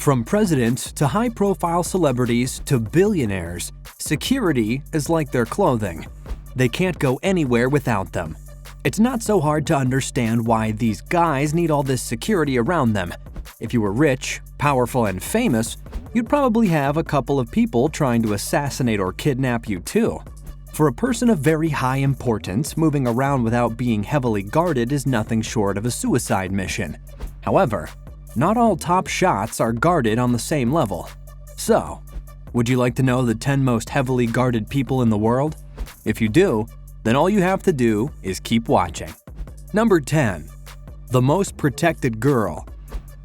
From presidents to high-profile celebrities to billionaires, security is like their clothing. They can't go anywhere without them. It's not so hard to understand why these guys need all this security around them. If you were rich, powerful, and famous, you'd probably have a couple of people trying to assassinate or kidnap you too. For a person of very high importance, moving around without being heavily guarded is nothing short of a suicide mission. However, not all top shots are guarded on the same level. So, would you like to know the 10 most heavily guarded people in the world? If you do, then all you have to do is keep watching. Number 10. The most protected girl.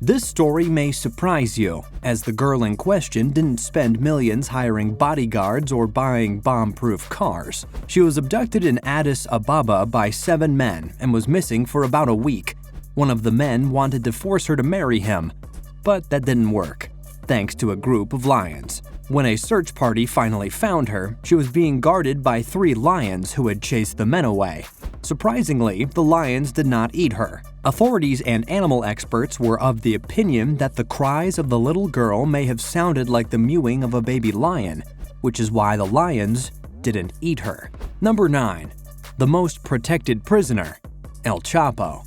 This story may surprise you, as the girl in question didn't spend millions hiring bodyguards or buying bomb-proof cars. She was abducted in Addis Ababa by 7 men and was missing for about a week. One of the men wanted to force her to marry him, but that didn't work, thanks to a group of lions. When a search party finally found her, she was being guarded by 3 lions who had chased the men away. Surprisingly, the lions did not eat her. Authorities and animal experts were of the opinion that the cries of the little girl may have sounded like the mewing of a baby lion, which is why the lions didn't eat her. Number 9. The most protected prisoner. El Chapo.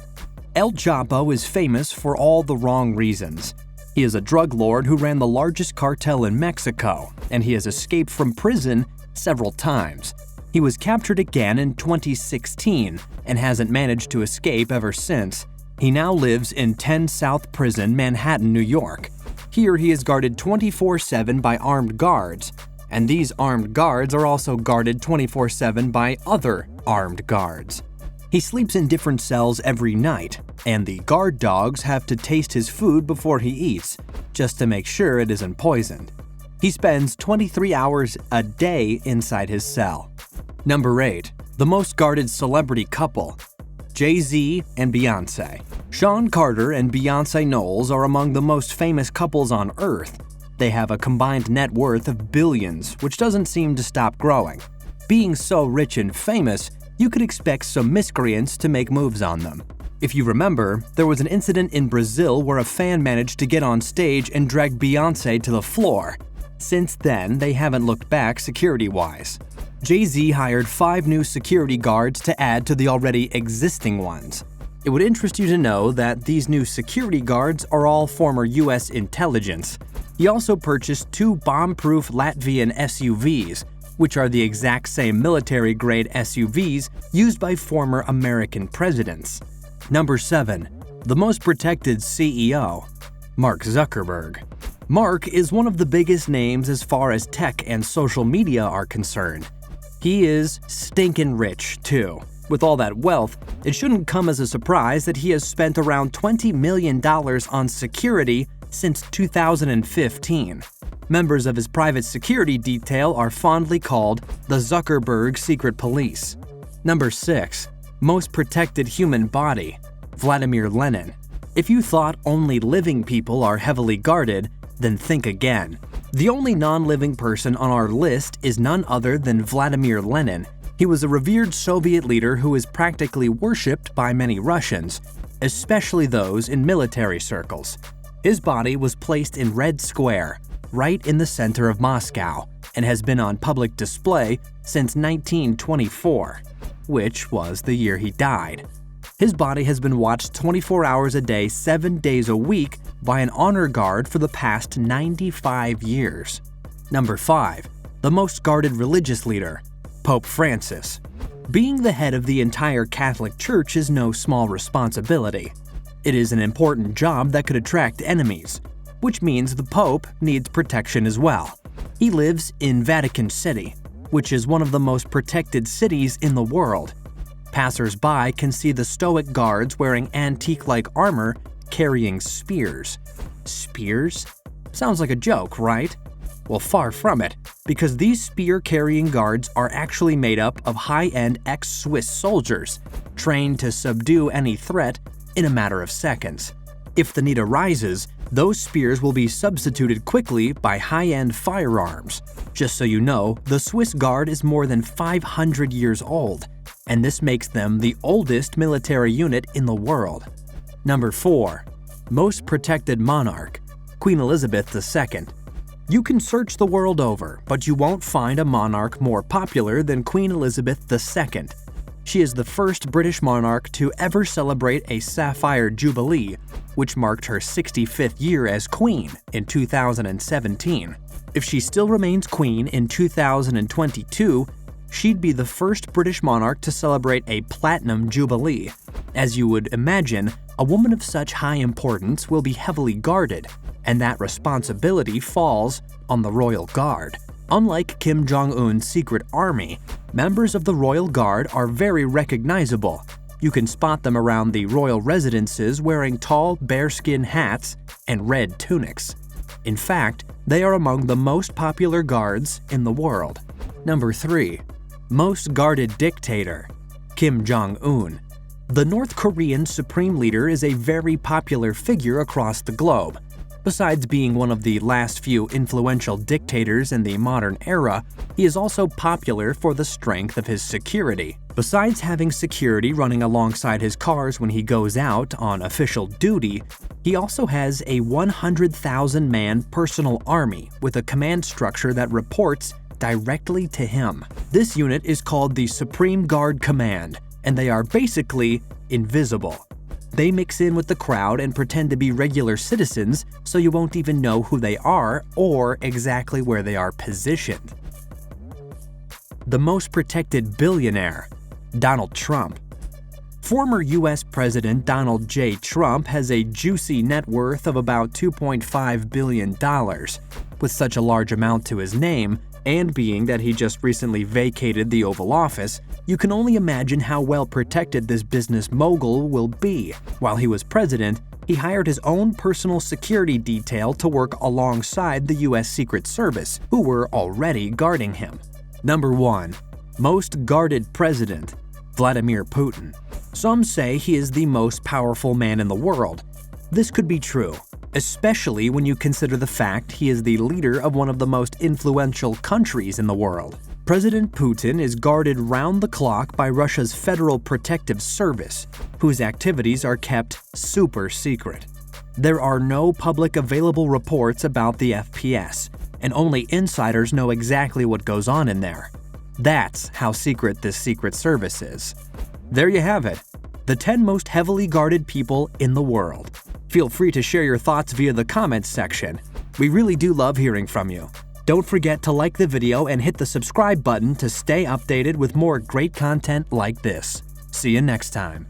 El Chapo is famous for all the wrong reasons. He is a drug lord who ran the largest cartel in Mexico, and he has escaped from prison several times. He was captured again in 2016 and hasn't managed to escape ever since. He now lives in 10 South Prison, Manhattan, New York. Here he is guarded 24/7 by armed guards, and these armed guards are also guarded 24/7 by other armed guards. He sleeps in different cells every night, and the guard dogs have to taste his food before he eats, just to make sure it isn't poisoned. He spends 23 hours a day inside his cell. Number 8. The most guarded celebrity couple. Jay-Z and Beyonce. Sean Carter and Beyonce Knowles are among the most famous couples on Earth. They have a combined net worth of billions, which doesn't seem to stop growing. Being so rich and famous, you could expect some miscreants to make moves on them. If you remember, there was an incident in Brazil where a fan managed to get on stage and drag Beyonce to the floor. Since then, they haven't looked back security-wise. Jay-Z hired 5 new security guards to add to the already existing ones. It would interest you to know that these new security guards are all former US intelligence. He also purchased 2 bomb-proof Latvian SUVs, which are the exact same military-grade SUVs used by former American presidents. Number 7. The most protected CEO. Mark Zuckerberg. Mark is one of the biggest names as far as tech and social media are concerned. He is stinkin' rich, too. With all that wealth, it shouldn't come as a surprise that he has spent around $20 million on security since 2015. Members of his private security detail are fondly called the Zuckerberg Secret Police. Number 6. Most protected human body. Vladimir Lenin. If you thought only living people are heavily guarded, then think again. The only non-living person on our list is none other than Vladimir Lenin. He was a revered Soviet leader who is practically worshipped by many Russians, especially those in military circles. His body was placed in Red Square, right in the center of Moscow, and has been on public display since 1924, which was the year he died. His body has been watched 24 hours a day, 7 days a week by an honor guard for the past 95 years. Number 5. The most guarded religious leader. Pope Francis. Being the head of the entire Catholic Church is no small responsibility. It is an important job that could attract enemies, which means the Pope needs protection as well. He lives in Vatican City, which is one of the most protected cities in the world. Passers-by can see the stoic guards wearing antique-like armor carrying spears. Spears? Sounds like a joke, right? Well, far from it, because these spear-carrying guards are actually made up of high-end ex-Swiss soldiers, trained to subdue any threat in a matter of seconds. If the need arises, those spears will be substituted quickly by high-end firearms. Just so you know, the Swiss Guard is more than 500 years old, and this makes them the oldest military unit in the world. Number 4. Most protected monarch. Queen Elizabeth II. You can search the world over, but you won't find a monarch more popular than Queen Elizabeth II. She is the first British monarch to ever celebrate a sapphire jubilee, which marked her 65th year as queen in 2017. If she still remains queen in 2022, she'd be the first British monarch to celebrate a platinum jubilee. As you would imagine, a woman of such high importance will be heavily guarded, and that responsibility falls on the Royal Guard. Unlike Kim Jong-un's secret army, members of the Royal Guard are very recognizable. You can spot them around the royal residences wearing tall bearskin hats and red tunics. In fact, they are among the most popular guards in the world. Number 3. Most guarded dictator, Kim Jong-un. The North Korean supreme leader is a very popular figure across the globe. Besides being one of the last few influential dictators in the modern era, he is also popular for the strength of his security. Besides having security running alongside his cars when he goes out on official duty, he also has a 100,000-man personal army with a command structure that reports directly to him. This unit is called the Supreme Guard Command, and they are basically invisible. They mix in with the crowd and pretend to be regular citizens, so you won't even know who they are or exactly where they are positioned. The most protected billionaire, Donald Trump. Former US President Donald J. Trump has a juicy net worth of about $2.5 billion. With such a large amount to his name, and being that he just recently vacated the Oval Office, you can only imagine how well protected this business mogul will be. While he was president, he hired his own personal security detail to work alongside the US Secret Service, who were already guarding him. Number 1. Most guarded president, Vladimir Putin. Some say he is the most powerful man in the world. This could be true, especially when you consider the fact he is the leader of one of the most influential countries in the world. President Putin is guarded round the clock by Russia's Federal Protective Service, whose activities are kept super secret. There are no public available reports about the FPS, and only insiders know exactly what goes on in there. That's how secret this Secret Service is. There you have it, the 10 most heavily guarded people in the world. Feel free to share your thoughts via the comments section. We really do love hearing from you. Don't forget to like the video and hit the subscribe button to stay updated with more great content like this. See you next time.